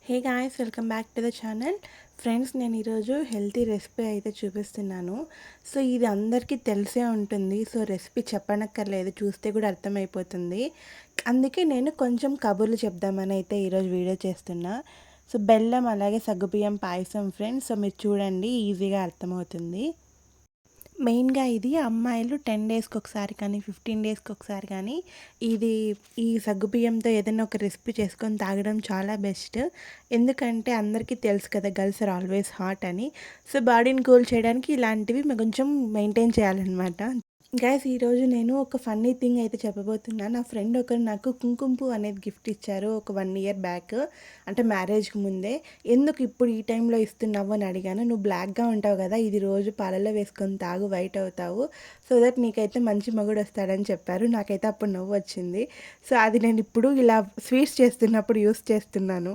Hey guys, welcome back to the channel. Friends, నేను ఈరోజు healthy recipe అయితే చూపిస్తున్నాను. సో ఇది అందరికీ తెలిసే ఉంటుంది. సో రెసిపీ చెప్పనక్కర్లేదు, చూస్తే కూడా అర్థమైపోతుంది. అందుకే నేను కొంచెం కబుర్లు చెప్దామని అయితే ఈరోజు వీడియో చేస్తున్నా. సో బెల్లం అలాగే సగ్గుబియ్యం పాయసం ఫ్రెండ్స్. సో మీరు చూడండి, ఈజీగా అర్థమవుతుంది. మెయిన్గా ఇది అమ్మాయిలు 10 డేస్కి ఒకసారి కానీ 15 డేస్కి ఒకసారి కానీ ఇది ఈ సగ్గుబియ్యంతో ఏదైనా ఒక రెసిపీ చేసుకొని తాగడం చాలా బెస్ట్. ఎందుకంటే అందరికీ తెలుసు కదా, గర్ల్స్ ఆర్ ఆల్వేస్ హాట్ అని. సో బాడీని కూల్ చేయడానికి ఇలాంటివి కొంచెం మెయింటైన్ చేయాలన్నమాట. గైస్, ఈరోజు నేను ఒక ఫన్నీ థింగ్ అయితే చెప్పబోతున్నాను. నా ఫ్రెండ్ ఒకరు నాకు కుంకుమ పువ్వు అనేది గిఫ్ట్ ఇచ్చారు ఒక 1 ఇయర్ బ్యాక్, అంటే మ్యారేజ్కి ముందే. ఎందుకు ఇప్పుడు ఈ టైంలో ఇస్తున్నావు అని అడిగాను. నువ్వు బ్లాక్గా ఉంటావు కదా, ఇది రోజు పాలలో వేసుకొని తాగు, వైట్ అవుతావు, సో దట్ నీకైతే మంచి మగుడు వస్తాడని చెప్పారు. నాకైతే అప్పుడు నవ్వు వచ్చింది. సో అది నేను ఇప్పుడు ఇలా స్వీట్స్ చేస్తున్నప్పుడు యూస్ చేస్తున్నాను.